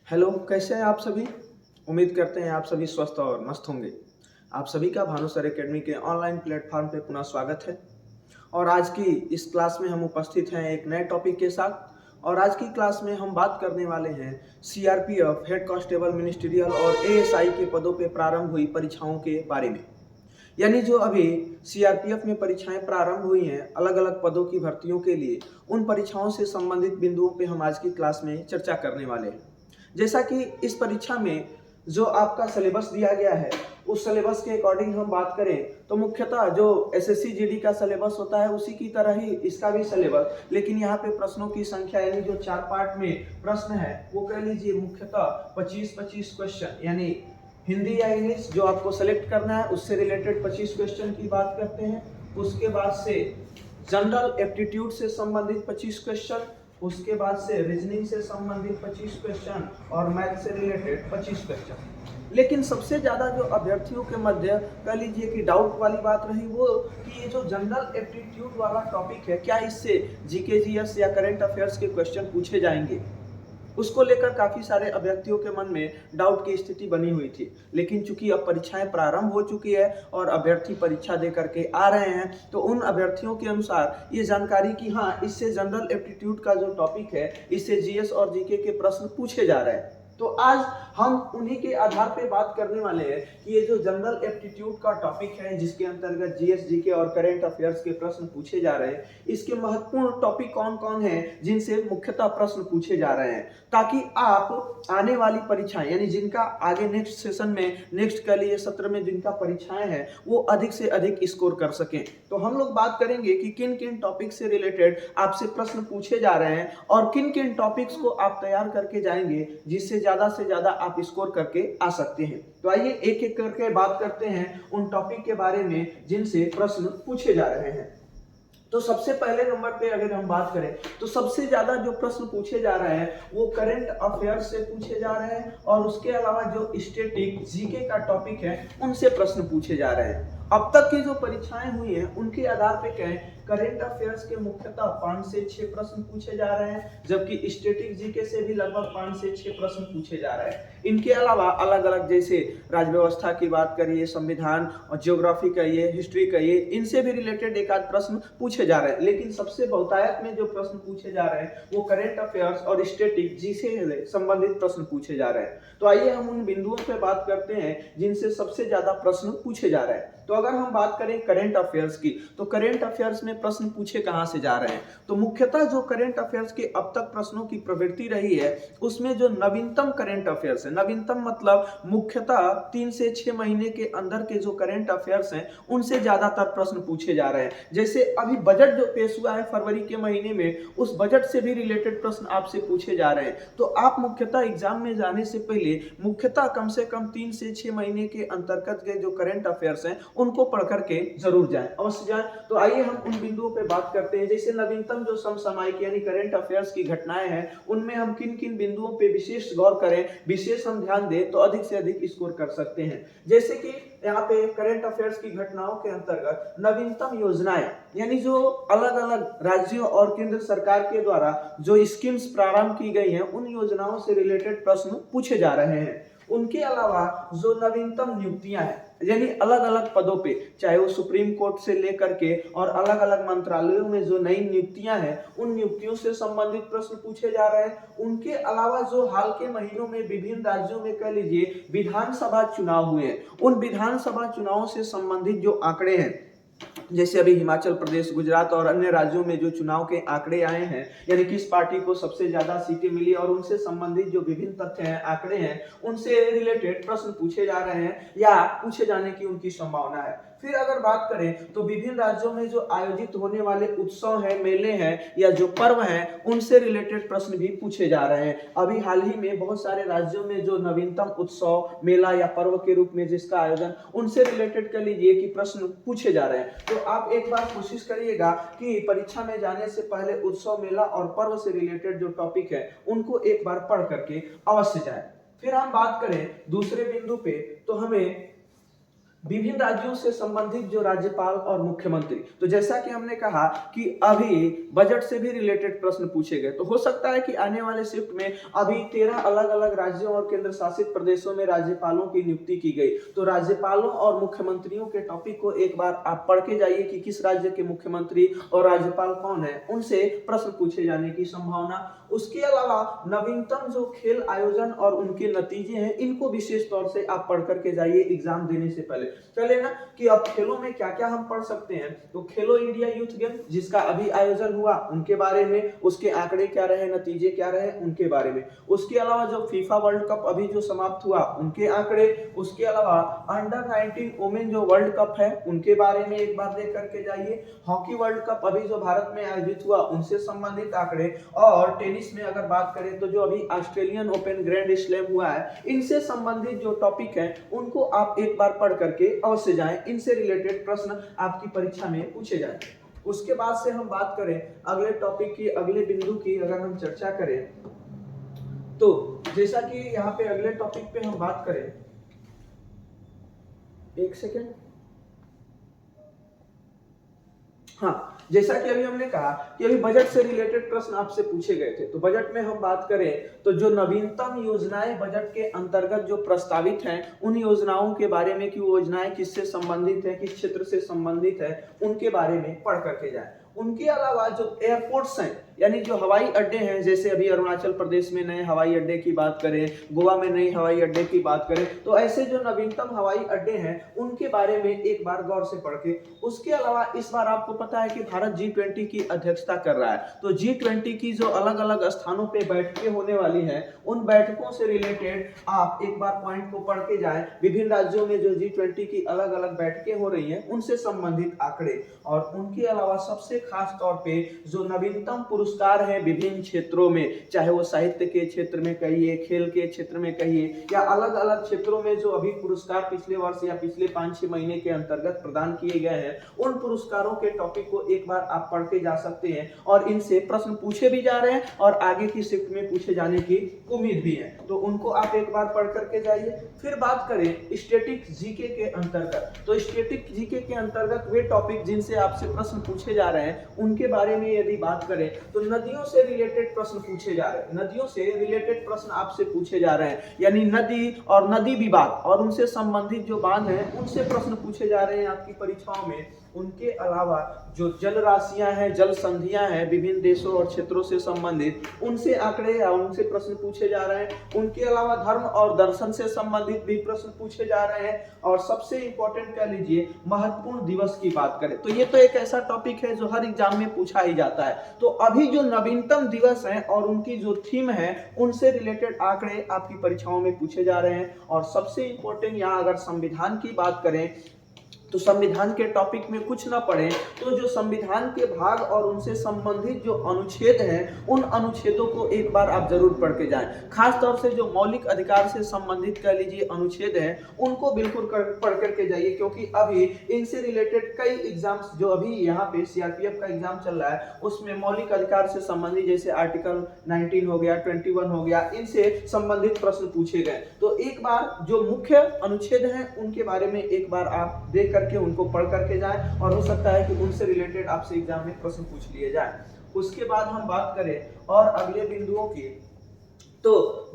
Hello, कैसे हैं आप सभी। उम्मीद करते हैं आप सभी स्वस्थ और मस्त होंगे। आप सभी का भानु सर एकेडमी के ऑनलाइन प्लेटफॉर्म पे पुनः स्वागत है। और आज की इस क्लास में हम उपस्थित हैं एक नए टॉपिक के साथ। और आज की क्लास में हम बात करने वाले हैं सीआरपीएफ, हेड कांस्टेबल, मिनिस्ट्रियल और एएसआई के पदों पे प्रारंभ हुई परीक्षाओं के बारे में। यानी जो अभी सीआरपीएफ में परीक्षाएं प्रारंभ हुई हैं अलग अलग पदों की भर्तियों के लिए, उन परीक्षाओं से संबंधित बिंदुओं पे हम आज की क्लास में चर्चा करने वाले हैं। जैसा कि इस परीक्षा में जो आपका सिलेबस दिया गया है, उस सिलेबस के अकॉर्डिंग हम बात करें तो मुख्यतः जो एसएससी जीडी का सिलेबस होता है उसी की तरह ही इसका भी सिलेबस, लेकिन यहाँ पे प्रश्नों की संख्या यानी जो 4 पार्ट में प्रश्न है वो कह लीजिए मुख्यतः 25-25 क्वेश्चन, यानी हिंदी या इंग्लिश जो आपको सेलेक्ट करना है उससे रिलेटेड 25 क्वेश्चन की बात करते हैं। उसके बाद से जनरल एप्टीट्यूड से संबंधित 25 क्वेश्चन, उसके बाद से रीजनिंग से संबंधित 25 क्वेश्चन और मैथ से रिलेटेड 25 क्वेश्चन। लेकिन सबसे ज्यादा जो अभ्यर्थियों के मध्य कह लीजिए कि डाउट वाली बात रही वो कि ये जो जनरल एप्टीट्यूड वाला टॉपिक है, क्या इससे जीके जीएस या करंट अफेयर्स के क्वेश्चन पूछे जाएंगे, उसको लेकर काफी सारे अभ्यर्थियों के मन में डाउट की स्थिति बनी हुई थी। लेकिन चूंकि अब परीक्षाएं प्रारंभ हो चुकी है और अभ्यर्थी परीक्षा दे करके आ रहे हैं, तो उन अभ्यर्थियों के अनुसार ये जानकारी कि हाँ, इससे जनरल एप्टीट्यूड का जो टॉपिक है इससे जीएस और जीके के प्रश्न पूछे जा रहे हैं। तो आज हम उन्हीं के आधार पे बात करने वाले हैं कि ये जो जनरल एप्टीट्यूड का टॉपिक है जिसके अंतर्गत जीएस, जीके और करंट अफेयर्स के प्रश्न पूछे जा रहे हैं, इसके महत्वपूर्ण टॉपिक कौन कौन हैं जिनसे मुख्यतः प्रश्न पूछे जा रहे हैं, ताकि आप आने वाली परीक्षाएं यानी जिनका आगे नेक्स्ट सेशन में, नेक्स्ट के लिए सत्र में जिनका परीक्षाएं हैं वो अधिक से अधिक स्कोर कर सकें। तो हम लोग बात करेंगे कि किन किन टॉपिक से रिलेटेड आपसे प्रश्न पूछे जा रहे हैं और किन किन टॉपिक्स को आप तैयार करके जाएंगे जिससे ज्यादा से ज्यादा आप स्कोर करके आ सकते हैं। तो आइए एक एक करके बात करते हैं उन टॉपिक के बारे में जिनसे प्रश्न पूछे जा रहे हैं। तो सबसे पहले नंबर पे अगर हम बात करें तो सबसे ज्यादा जो प्रश्न पूछे जा रहे हैं वो करंट अफेयर्स से पूछे जा रहे हैं और उसके अलावा जो स्टैटिक, जीके का टॉपिक है उनसे प्रश्न पूछे जा रहे हैं। अब तक की जो परीक्षाएं हुई हैं उनके आधार पे कहें करंट अफेयर्स के मुख्यतः 5 से 6 प्रश्न पूछे जा रहे हैं, जबकि स्टैटिक जीके से भी लगभग 5 से 6 प्रश्न पूछे जा रहे हैं। इनके अलावा अलग अलग जैसे राज्य व्यवस्था की बात करिए, संविधान और ज्योग्राफी कहिए, हिस्ट्री कहिए, इनसे भी रिलेटेड एक आध प्रश्न पूछे जा रहे हैं। लेकिन सबसे बहुतायत में जो प्रश्न पूछे जा रहे हैं वो करंट अफेयर्स और स्टैटिक जी से संबंधित प्रश्न पूछे जा रहे हैं। तो आइए हम उन बिंदुओं पर बात करते हैं जिनसे सबसे ज्यादा प्रश्न पूछे जा रहे हैं। तो अगर हम बात करें करंट अफेयर्स की, तो करंट अफेयर्स में प्रश्न पूछे कहां से जा रहे हैं, तो मुख्यतः जो करंट अफेयर्स के अब तक प्रश्नों की प्रवृत्ति रही है उसमें जो नवीनतम करंट अफेयर्स है, नवीनतम मतलब मुख्यतः 3 से 6 महीने के अंदर के जो करंट अफेयर्स हैं उनसे ज्यादातर प्रश्न पूछे जा रहे हैं। जैसे अभी बजट जो पेश हुआ है फरवरी के महीने में, उस बजट से भी रिलेटेड प्रश्न आपसे पूछे जा रहे हैं। तो आप मुख्यतः एग्जाम में जाने से पहले मुख्यतः कम से कम 3 से 6 महीने के अंतर्गत के जो करंट अफेयर्स हैं उनको पढ़ करके जरूर जाएं, अवश्य जाएं। तो आइए हम उन बिंदुओं पे बात करते हैं। जैसे नवीनतम जो समसामयिक यानी करंट अफेयर्स की घटनाएं हैं उनमें हम किन किन बिंदुओं पे विशेष गौर करें, विशेष हम ध्यान दें तो अधिक से अधिक स्कोर कर सकते हैं। जैसे कि यहाँ पे करंट अफेयर्स की घटनाओं के अंतर्गत नवीनतम योजनाएं यानी जो अलग अलग राज्यों और केंद्र सरकार के द्वारा जो स्कीम्स प्रारंभ की गई हैं उन योजनाओं से रिलेटेड प्रश्न पूछे जा रहे हैं। उनके अलावा जो नवीनतम नियुक्तियां हैं यानी अलग अलग पदों पे, चाहे वो सुप्रीम कोर्ट से लेकर के और अलग अलग मंत्रालयों में जो नई नियुक्तियां हैं उन नियुक्तियों से संबंधित प्रश्न पूछे जा रहे हैं। उनके अलावा जो हाल के महीनों में विभिन्न राज्यों में कह लीजिए विधानसभा चुनाव हुए, उन विधानसभा चुनावों से संबंधित जो आंकड़े हैं, जैसे अभी हिमाचल प्रदेश, गुजरात और अन्य राज्यों में जो चुनाव के आंकड़े आए हैं यानी किस पार्टी को सबसे ज्यादा सीटें मिली और उनसे संबंधित जो विभिन्न तथ्य हैं, आंकड़े हैं, उनसे रिलेटेड प्रश्न पूछे जा रहे हैं या पूछे जाने की उनकी संभावना है। फिर अगर बात करें तो विभिन्न राज्यों में जो आयोजित होने वाले उत्सव हैं, मेले हैं या जो पर्व हैं उनसे रिलेटेड प्रश्न भी पूछे जा रहे हैं। अभी हाल ही में बहुत सारे राज्यों में जो नवीनतम उत्सव, मेला या पर्व के रूप में जिसका आयोजन, उनसे रिलेटेड कर लीजिए कि प्रश्न पूछे जा रहे हैं। तो आप एक बार कोशिश करिएगा कि परीक्षा में जाने से पहले उत्सव, मेला और पर्व से रिलेटेड जो टॉपिक है उनको एक बार पढ़ करके अवश्य जाए। फिर हम बात करें दूसरे बिंदु पे तो हमें विभिन्न राज्यों से संबंधित जो राज्यपाल और मुख्यमंत्री, तो जैसा कि हमने कहा कि अभी बजट से भी रिलेटेड प्रश्न पूछे गए, तो हो सकता है कि आने वाले शिफ्ट में अभी 13 अलग अलग राज्यों और केंद्र शासित प्रदेशों में राज्यपालों की नियुक्ति की गई, तो राज्यपालों और मुख्यमंत्रियों के टॉपिक को एक बार आप पढ़ के जाइए कि किस राज्य के मुख्यमंत्री और राज्यपाल कौन है, उनसे प्रश्न पूछे जाने की संभावना। उसके अलावा नवीनतम जो खेल आयोजन और उनके नतीजे हैं, इनको विशेष तौर से आप पढ़ करके जाइए एग्जाम देने से पहले। चले ना कि अब खेलों में क्या क्या हम पढ़ सकते हैं, तो खेलो इंडिया यूथ गेम जिसका अभी आयोजन हुआ उनके बारे में, उसके आंकड़े क्या रहे, नतीजे क्या रहे, उनके बारे में। उसके अलावा जो फीफा वर्ल्ड कप अभी जो समाप्त हुआ उनके आंकड़े, उसके अलावा अंडर 19 वुमेन जो वर्ल्ड कप है उनके बारे में एक बार देख करके जाइए। हॉकी वर्ल्ड कप अभी जो भारत में आयोजित हुआ उनसे संबंधित आंकड़े, और टेनिस में अगर बात करें तो जो अभी ऑस्ट्रेलियन ओपन ग्रैंड स्लैम हुआ है, इनसे संबंधित जो टॉपिक है उनको आप एक बार पढ़ करके अवश्य जाएं, इनसे रिलेटेड प्रश्न आपकी परीक्षा में पूछे जाएं। उसके बाद से हम बात करें अगले टॉपिक की, अगले बिंदु की अगर हम चर्चा करें, तो जैसा कि यहाँ पे अगले टॉपिक पे हम बात करें, एक सेकेंड, हाँ, जैसा कि अभी हमने कहा कि अभी बजट से रिलेटेड प्रश्न आपसे पूछे गए थे, तो बजट में हम बात करें तो जो नवीनतम योजनाएं बजट के अंतर्गत जो प्रस्तावित हैं, उन योजनाओं के बारे में कि वो योजनाएं किससे संबंधित है, किस क्षेत्र से संबंधित है, उनके बारे में पढ़ करके जाएं। उनके अलावा जो एयरपोर्ट्स हैं, यानी जो हवाई अड्डे हैं, जैसे अभी अरुणाचल प्रदेश में नए हवाई अड्डे की बात करें, गोवा में नए हवाई अड्डे की बात करें, तो ऐसे जो नवीनतम हवाई अड्डे हैं उनके बारे में एक बार गौर से पढ़ के। उसके अलावा इस बार आपको पता है कि भारत G20 की अध्यक्षता कर रहा है, तो G20 की जो अलग अलग स्थानों पे बैठकें होने वाली हैं, उन बैठकों से रिलेटेड आप एक बार पॉइंट को पढ़ के जाएं। विभिन्न राज्यों में जो G20 की अलग अलग बैठकें हो रही हैं उनसे संबंधित आंकड़े, और उनके अलावा सबसे खास तौर पे जो नवीनतम पुरस्कार हैं विभिन्न क्षेत्रों में, चाहे वो साहित्य के क्षेत्र में कहिए, खेल के क्षेत्र में कहिए, या अलग अलग क्षेत्रों में जो अभी पुरस्कार पिछले वर्ष या पिछले 5-6 महीने के अंतर्गत प्रदान किए गए हैं, उन पुरस्कारों के टॉपिक को एक बार आप पढ़ के जा सकते हैं, और इनसे प्रश्न पूछे भी जा रहे हैं और आगे की शिफ्ट में पूछे जाने की उम्मीद भी है, तो उनको आप एक बार पढ़ करके जाइए। फिर बात करें स्टैटिक जीके के अंतर्गत, तो स्टैटिक जीके के अंतर्गत वे टॉपिक जिनसे आपसे प्रश्न पूछे जा रहे हैं उनके बारे में यदि बात करें तो नदियों से रिलेटेड प्रश्न पूछे जा रहे हैं, नदियों से रिलेटेड प्रश्न आपसे पूछे जा रहे हैं, यानी नदी और नदी विवाद और उनसे संबंधित जो बांध हैं उनसे प्रश्न पूछे जा रहे हैं आपकी परीक्षाओं में। उनके अलावा जो जल राशियां हैं, जल संधियां हैं विभिन्न देशों और क्षेत्रों से संबंधित, उनसे आंकड़े या उनसे प्रश्न पूछे जा रहे हैं। उनके अलावा धर्म और दर्शन से संबंधित भी प्रश्न पूछे जा रहे हैं, और सबसे इंपॉर्टेंट कह लीजिए महत्वपूर्ण दिवस की बात करें तो ये तो एक ऐसा टॉपिक है जो हर एग्जाम में पूछा ही जाता है। तो अभी जो नवीनतम दिवस हैं और उनकी जो थीम है उनसे रिलेटेड आंकड़े आपकी परीक्षाओं में पूछे जा रहे हैं। और सबसे इंपॉर्टेंट यहाँ अगर संविधान की बात करें तो संविधान के टॉपिक में कुछ ना पढ़ें तो जो संविधान के भाग और उनसे संबंधित जो अनुच्छेद हैं उन अनुच्छेदों को एक बार आप जरूर पढ़ के जाएं। खास तौर से जो मौलिक अधिकार से संबंधित कह लीजिए अनुच्छेद हैं उनको बिल्कुल पढ़ करके जाइए, क्योंकि अभी इनसे रिलेटेड कई एग्जाम्स जो अभी यहाँ पे सीआरपीएफ का एग्जाम चल रहा है उसमें मौलिक अधिकार से संबंधित जैसे आर्टिकल 19 हो गया, 21 हो गया, इनसे संबंधित प्रश्न पूछे गए। तो एक बार जो मुख्य अनुच्छेद हैं उनके बारे में एक बार आप देख करके उनको पढ़ करके जाएं, और हो सकता है कि उनसे रिलेटेड आपसे एग्जाम में प्रश्न पूछ लिए जाएं। उसके बाद हम बात करें और अगले बिंदुओं की, तो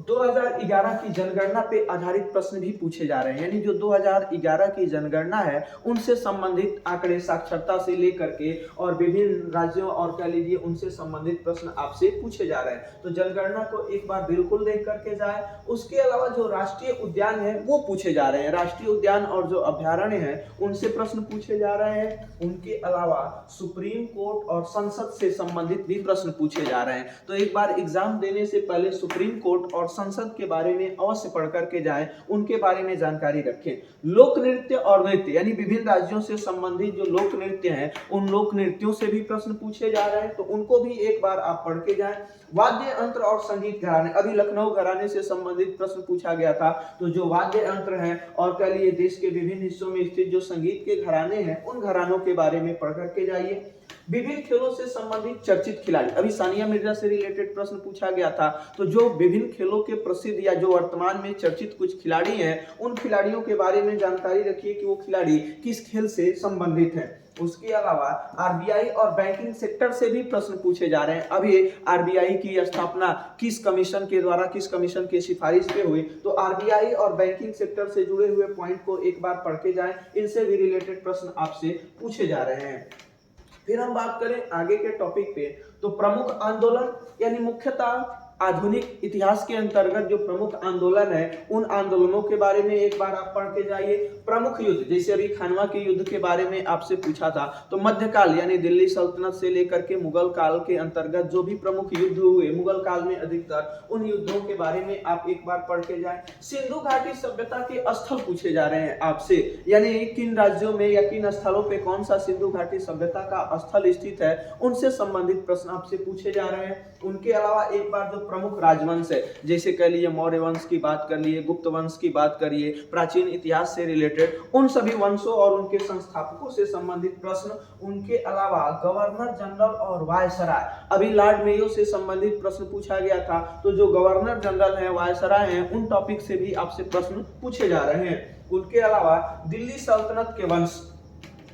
2011 की जनगणना पे आधारित प्रश्न भी पूछे जा रहे हैं, यानी जो 2011 की जनगणना है उनसे संबंधित आंकड़े साक्षरता से लेकर के और विभिन्न राज्यों और कह लीजिए उनसे संबंधित प्रश्न आपसे पूछे जा रहे हैं, तो जनगणना को एक बार बिल्कुल देख करके जाए। उसके अलावा जो राष्ट्रीय उद्यान है वो पूछे जा रहे हैं, राष्ट्रीय उद्यान और जो अभ्यारण्य है उनसे प्रश्न पूछे जा रहे हैं। उनके अलावा सुप्रीम कोर्ट और संसद से संबंधित भी प्रश्न पूछे जा रहे हैं, तो एक बार एग्जाम देने से पहले सुप्रीम कोर्ट और संसद के बारे में अवश्य पढ़ करके जाएं, उनके बारे में जानकारी रखें। लोक नृत्य और नृत्य यानी विभिन्न राज्यों से संबंधित जो लोक नृत्य हैं उन लोक नृत्यों से भी प्रश्न पूछे जा रहे हैं, तो उनको भी एक बार आप पढ़ के जाएं। वाद्य यंत्र और संगीत घराने, अभी लखनऊ घराने से संबंधित प्रश्न पूछा गया था, तो जो वाद्य यंत्र हैं और कह लिए देश के विभिन्न हिस्सों में स्थित जो संगीत के घराने हैं उन घरानों के बारे में पढ़ करके जाइए। विभिन्न खेलों से संबंधित चर्चित खिलाड़ी, अभी सानिया मिर्जा से रिलेटेड प्रश्न पूछा गया था, तो जो विभिन्न खेलों के प्रसिद्ध या जो वर्तमान में चर्चित कुछ खिलाड़ी हैं, उन खिलाड़ियों के बारे में जानकारी रखिए कि वो खिलाड़ी किस खेल से संबंधित हैं। उसके अलावा आरबीआई और बैंकिंग सेक्टर से भी प्रश्न पूछे जा रहे हैं। अभी आरबीआई की स्थापना किस कमीशन के द्वारा, किस कमीशन की सिफारिश पे हुई, तो आरबीआई और बैंकिंग सेक्टर से जुड़े हुए पॉइंट को एक बार पढ़ के जाएं, इनसे भी रिलेटेड प्रश्न आपसे पूछे जा रहे हैं। फिर हम बात करें आगे के टॉपिक पे, तो प्रमुख आंदोलन यानी मुख्यतः आधुनिक इतिहास के अंतर्गत जो प्रमुख आंदोलन है, उन आंदोलनों के बारे में एक बार आप पढ़ के जाइए। प्रमुख युद्ध, जैसे अभी खानवा के युद्ध के बारे में आपसे पूछा था, तो मध्यकाल यानी दिल्ली सल्तनत से लेकर के मुगल काल के अंतर्गत जो भी प्रमुख युद्ध हुए मुगल काल में अधिकतर, उन युद्धों के बारे में आप एक बार पढ़ के जाएं। सिंधु घाटी सभ्यता के स्थल पूछे जा रहे हैं आपसे, यानी किन राज्यों में या किन स्थलों पे कौन सा सिंधु घाटी सभ्यता का स्थल स्थित है, उनसे संबंधित प्रश्न आपसे पूछे जा रहे हैं। उनके अलावा एक बार जो प्रमुख राजवंश है, जैसे कह लिए मौर्य वंश की बात कर लिए, गुप्त वंश की बात करिए, प्राचीन इतिहास से रिलेटेड उन सभी वंशों और उनके संस्थापकों से संबंधित प्रश्न। उनके अलावा गवर्नर जनरल और वायसराय, अभी लॉर्ड मेयो से संबंधित प्रश्न पूछा गया था, तो जो गवर्नर जनरल है, वायसराय हैं, उन टॉपिक से भी आपसे प्रश्न पूछे जा रहे हैं। उनके अलावा दिल्ली सल्तनत के वंश,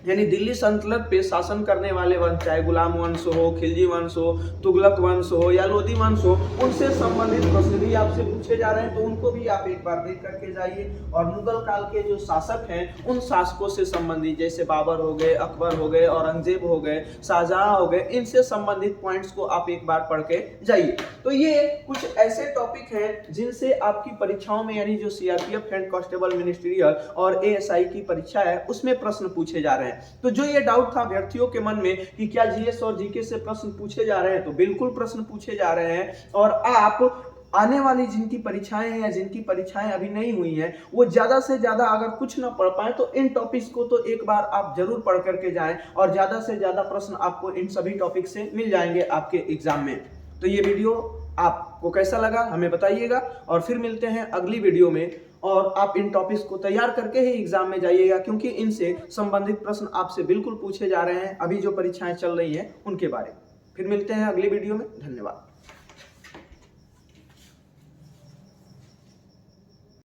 यानी दिल्ली सल्तनत पे शासन करने वाले वंश, चाहे गुलाम वंश हो, खिलजी वंश हो, तुगलक वंश हो या लोधी वंश हो, उनसे संबंधित प्रश्न भी आपसे पूछे जा रहे हैं, तो उनको भी आप एक बार देख करके जाइए। और मुगल काल के जो शासक हैं, उन शासकों से संबंधित, जैसे बाबर हो गए, अकबर हो गए, औरंगजेब हो गए, शाहजहां हो गए, इनसे संबंधित पॉइंट्स को आप एक बार पढ़ के जाइए। तो ये कुछ ऐसे टॉपिक हैं जिनसे आपकी परीक्षाओं में, यानी जो सीआरपीएफ, हेड कांस्टेबल, मिनिस्ट्रियल और एएसआई की परीक्षा है, उसमें प्रश्न पूछे जा रहे हैं। तो जो ये डाउट था व्यक्तियों के मन में कि क्या जीएस और जीके से प्रश्न पूछे जा रहे हैं, तो बिल्कुल प्रश्न पूछे जा रहे हैं। और आप आने वाली जिनकी परीक्षाएं हैं या जिनकी परीक्षाएं अभी नहीं हुई हैं, वो ज्यादा से ज्यादा अगर कुछ ना पढ़ पाए तो इन टॉपिक्स को तो एक बार आप जरूर पढ़ करके जाएं, और ज्यादा से ज्यादा प्रश्न आपको इन सभी टॉपिक से मिल जाएंगे आपके एग्जाम में। तो ये वीडियो आपको कैसा लगा हमें बताइएगा, और फिर मिलते हैं अगली वीडियो में। और आप इन टॉपिक्स को तैयार करके ही एग्जाम में जाइएगा, क्योंकि इनसे संबंधित प्रश्न आपसे बिल्कुल पूछे जा रहे हैं अभी जो परीक्षाएं चल रही हैं उनके बारे में। फिर मिलते हैं अगली वीडियो में। धन्यवाद।